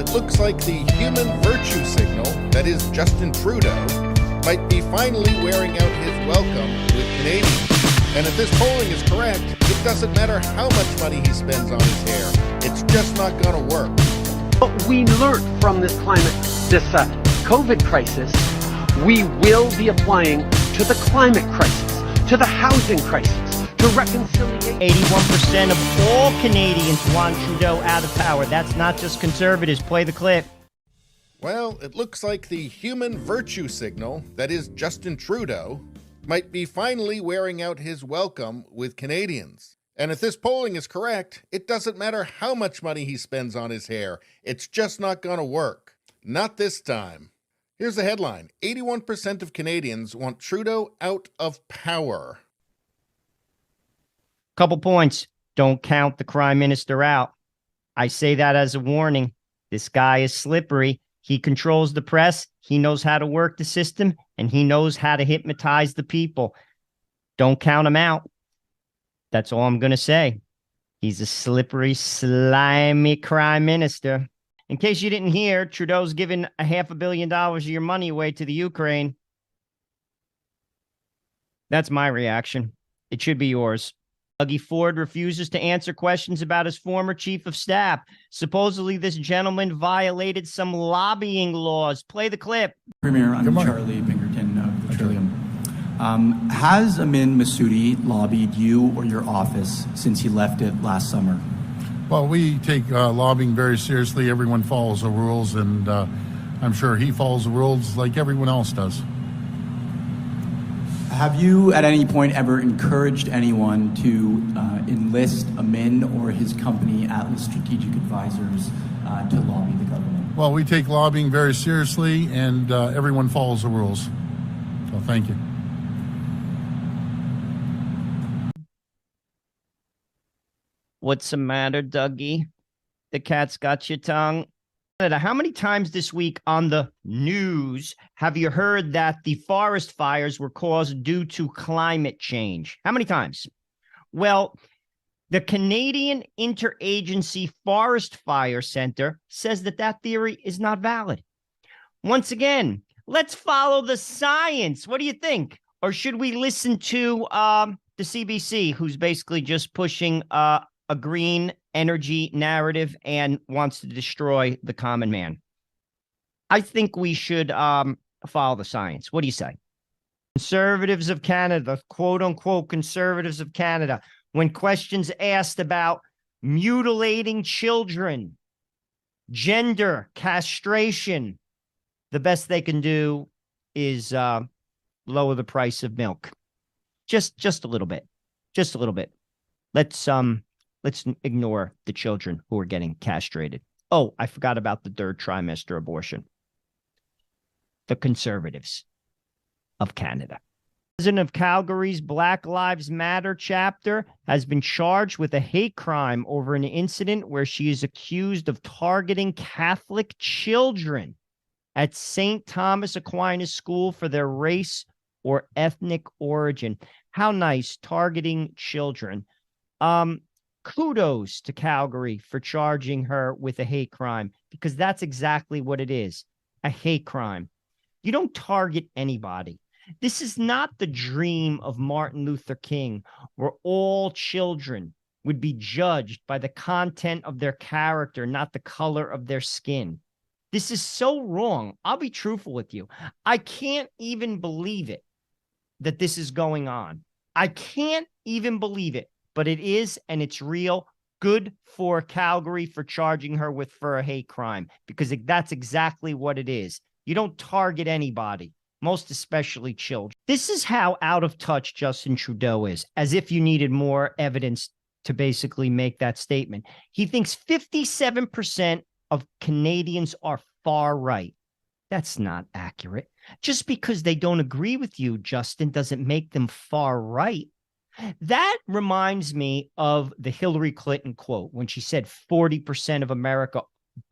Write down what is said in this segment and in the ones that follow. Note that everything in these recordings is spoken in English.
it looks like the human virtue signal, that is Justin Trudeau, might be finally wearing out his welcome with Canadians. And if this polling is correct, it doesn't matter how much money he spends on his hair. It's just not going to work. But we learned from this COVID crisis, we will be applying to the climate crisis, to the housing crisis, to reconciliation. 81% of all Canadians want Trudeau out of power. That's not just conservatives. Play the clip. Well, it looks like the human virtue signal, that is Justin Trudeau, might be finally wearing out his welcome with Canadians. And if this polling is correct, it doesn't matter how much money he spends on his hair. It's just not going to work. Not this time. Here's the headline. 81% of Canadians want Trudeau out of power. Couple points. Don't count the Prime Minister out. I say that as a warning. This guy is slippery. He controls the press. He knows how to work the system, and he knows how to hypnotize the people. Don't count him out. That's all I'm going to say. He's a slippery, slimy Prime Minister. In case you didn't hear, Trudeau's given $500 million of your money away to the Ukraine. That's my reaction. It should be yours. Dougie Ford refuses to answer questions about his former chief of staff. Supposedly, this gentleman violated some lobbying laws. Play the clip. Premier, I'm Charlie Pinkerton of the Trillium. Has Amin Massoudi lobbied you or your office since he left it last summer? Well, we take lobbying very seriously. Everyone follows the rules, and I'm sure he follows the rules like everyone else does. Have you at any point ever encouraged anyone to enlist Amin or his company, Atlas Strategic Advisors, to lobby the government? Well, we take lobbying very seriously, and everyone follows the rules. So thank you. What's the matter, Dougie? The cat's got your tongue. How many times this week on the news have you heard that the forest fires were caused due to climate change? How many times? Well, the Canadian Interagency Forest Fire Center says that that theory is not valid. Once again, let's follow the science. What do you think? Or should we listen to the CBC, who's basically just pushing a green energy narrative and wants to destroy the common man? I think we should follow the science. What do you say? Conservatives of Canada, quote unquote, conservatives of Canada, when questions asked about mutilating children, gender, castration, the best they can do is lower the price of milk. Just a little bit. Just a little bit. Let's ignore the children who are getting castrated. Oh, I forgot about the third trimester abortion. The conservatives of Canada. The president of Calgary's Black Lives Matter chapter has been charged with a hate crime over an incident where she is accused of targeting Catholic children at St. Thomas Aquinas School for their race or ethnic origin. How nice, targeting children. Kudos to Calgary for charging her with a hate crime, because that's exactly what it is, a hate crime. You don't target anybody. This is not the dream of Martin Luther King, where all children would be judged by the content of their character, not the color of their skin. This is so wrong. I'll be truthful with you. I can't even believe it that this is going on. I can't even believe it. But it is, and it's real. Good for Calgary for charging her for a hate crime, because that's exactly what it is. You don't target anybody, most especially children. This is how out of touch Justin Trudeau is, as if you needed more evidence to basically make that statement. He thinks 57% of Canadians are far right. That's not accurate. Just because they don't agree with you, Justin, doesn't make them far right. That reminds me of the Hillary Clinton quote when she said 40% of America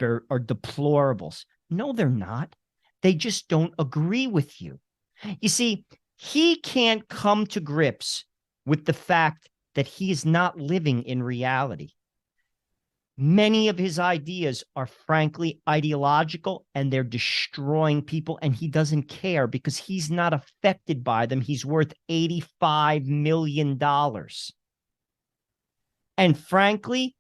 are deplorables. No, they're not. They just don't agree with you. You see, he can't come to grips with the fact that he is not living in reality. Many of his ideas are frankly ideological, and they're destroying people, and he doesn't care because he's not affected by them. He's worth $85 million. And frankly,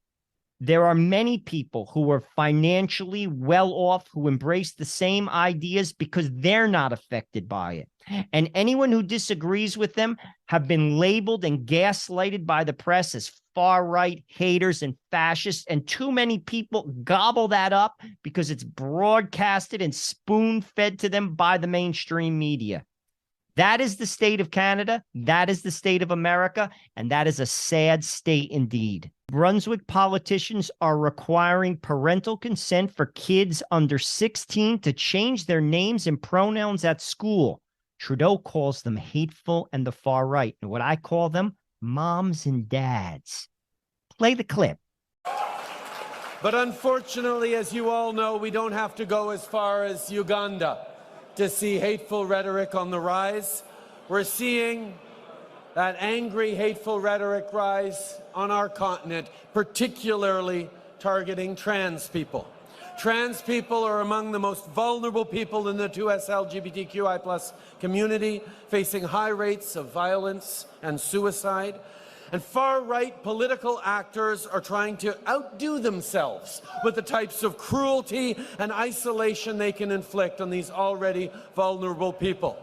there are many people who are financially well off who embrace the same ideas because they're not affected by it. And anyone who disagrees with them have been labeled and gaslighted by the press as far-right haters and fascists, and too many people gobble that up because it's broadcasted and spoon-fed to them by the mainstream media. That is the state of Canada, that is the state of America, and that is a sad state indeed. Brunswick politicians are requiring parental consent for kids under 16 to change their names and pronouns at school. Trudeau calls them hateful and the far right, and what I call them, moms and dads. Play the clip. But unfortunately, as you all know, we don't have to go as far as Uganda to see hateful rhetoric on the rise. We're seeing that angry, hateful rhetoric rise on our continent, particularly targeting trans people. Trans people are among the most vulnerable people in the 2S LGBTQI+ community, facing high rates of violence and suicide. And far-right political actors are trying to outdo themselves with the types of cruelty and isolation they can inflict on these already vulnerable people.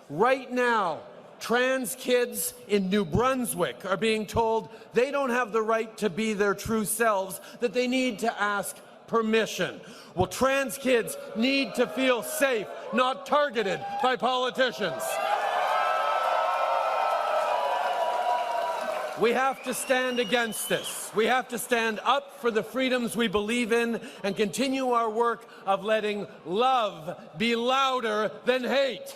Right now, trans kids in New Brunswick are being told they don't have the right to be their true selves, that they need to ask permission. Well, trans kids need to feel safe, not targeted by politicians. We have to stand against this. We have to stand up for the freedoms we believe in and continue our work of letting love be louder than hate.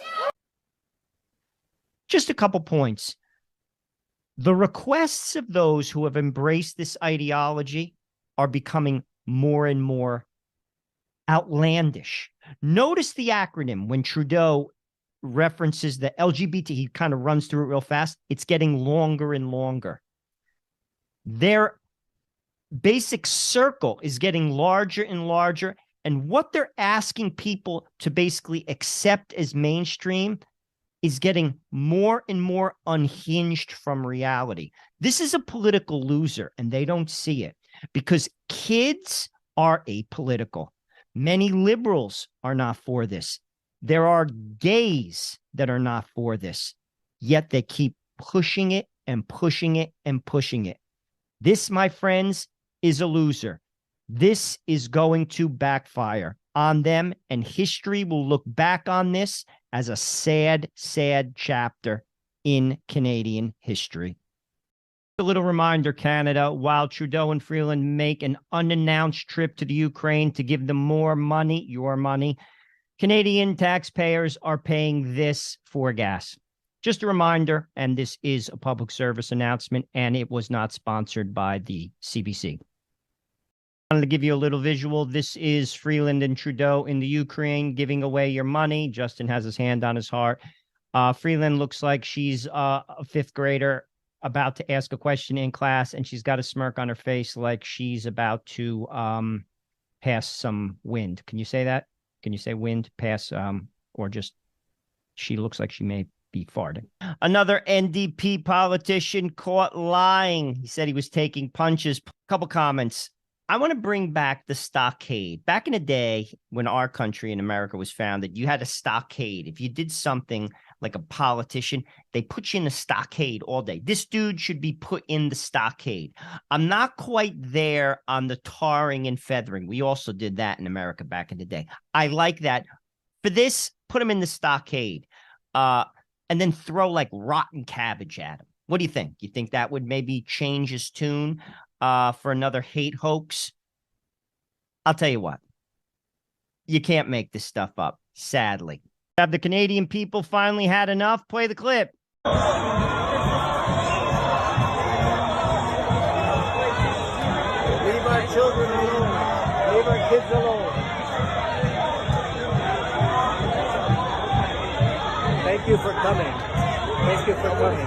Just a couple points. The requests of those who have embraced this ideology are becoming more and more outlandish. Notice the acronym when Trudeau references the LGBT, he kind of runs through it real fast. It's getting longer and longer. Their basic circle is getting larger and larger, and what they're asking people to basically accept as mainstream is getting more and more unhinged from reality. This is a political loser, and they don't see it because kids are apolitical. Many liberals are not for this. There are gays that are not for this, yet they keep pushing it and pushing it and pushing it. This, my friends, is a loser. This is going to backfire on them, and history will look back on this as a sad, sad chapter in Canadian history. A little reminder, Canada, while Trudeau and Freeland make an unannounced trip to the Ukraine to give them more money, your money, Canadian taxpayers are paying this for gas. Just a reminder, and this is a public service announcement, and it was not sponsored by the CBC. I wanted to give you a little visual. This is Freeland and Trudeau in the Ukraine giving away your money. Justin has his hand on his heart. Freeland looks like she's a fifth grader about to ask a question in class, and she's got a smirk on her face like she's about to pass some wind. Can you say that? Can you say wind, pass, or just she looks like she may be farting? Another NDP politician caught lying. He said he was taking punches. Couple comments. I want to bring back the stockade. Back in the day when our country in America was founded, you had a stockade. If you did something like a politician, they put you in a stockade all day. This dude should be put in the stockade. I'm not quite there on the tarring and feathering. We also did that in America back in the day. I like that. For this, put him in the stockade and then throw like rotten cabbage at him. What do you think? You think that would maybe change his tune for another hate hoax? I'll tell you what. You can't make this stuff up, sadly. Have the Canadian people finally had enough? Play the clip. Leave our children alone. Leave our kids alone. Thank you for coming. Thank you for coming.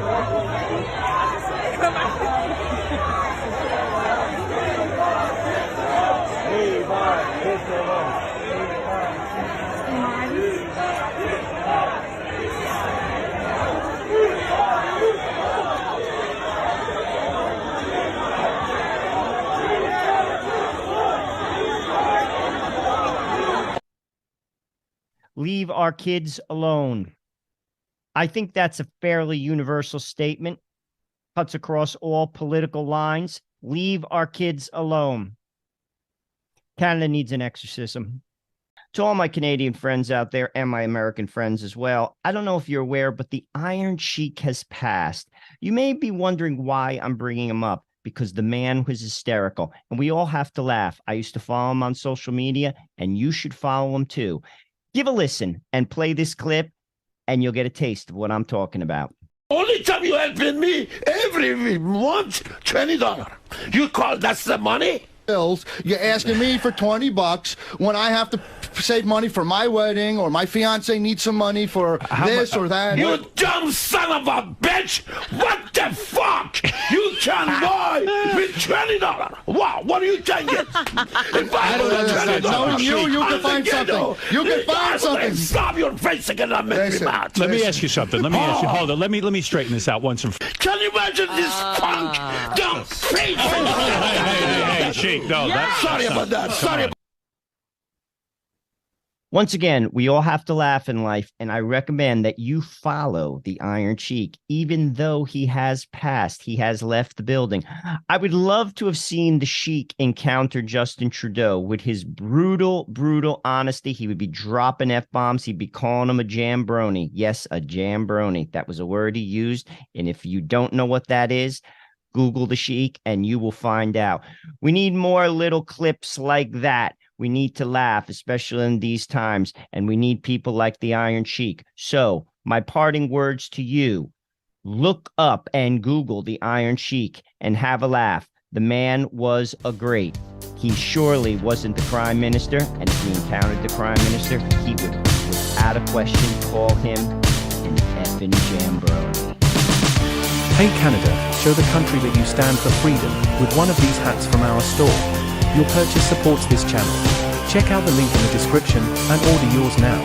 Leave our kids alone. I think that's a fairly universal statement. Cuts across all political lines. Leave our kids alone. Canada needs an exorcism. To all my Canadian friends out there and my American friends as well, I don't know if you're aware, but the Iron Sheik has passed. You may be wondering why I'm bringing him up, because the man was hysterical, and we all have to laugh. I used to follow him on social media, and you should follow him too. Give a listen and play this clip, and you'll get a taste of what I'm talking about. Only time you helping me every month, $20. You call that's the money? Bills, you're asking me for $20 when I have to save money for my wedding, or my fiance needs some money for this or that. You dumb son of a bitch! What the fuck? You can buy with $20. Wow, what are you thinking? If I had $20, you can find something. You can find something. Stop your face again and make me mad. Let me ask you something. Let me ask you. Hold on. Let me straighten this out once and for Can you imagine this punk? Dumb face. Hey, Sheik. No, Sorry about that. Sorry. Once again, we all have to laugh in life, and I recommend that you follow the Iron Sheik, even though he has passed. He has left the building. I would love to have seen the Sheik encounter Justin Trudeau with his brutal, brutal honesty. He would be dropping F-bombs. He'd be calling him a jambroni. Yes, a jambroni. That was a word he used, and if you don't know what that is, Google the Sheik and you will find out. We need more little clips like that. We need to laugh, especially in these times, and we need people like the Iron Sheik. So my parting words to you, look up and Google the Iron Sheik and have a laugh. The man was a great. He surely wasn't the prime minister, and if he encountered the prime minister, he would, without a question, call him an effing jambroni. Hey Canada, show the country that you stand for freedom with one of these hats from our store. Your purchase supports this channel. Check out the link in the description and order yours now.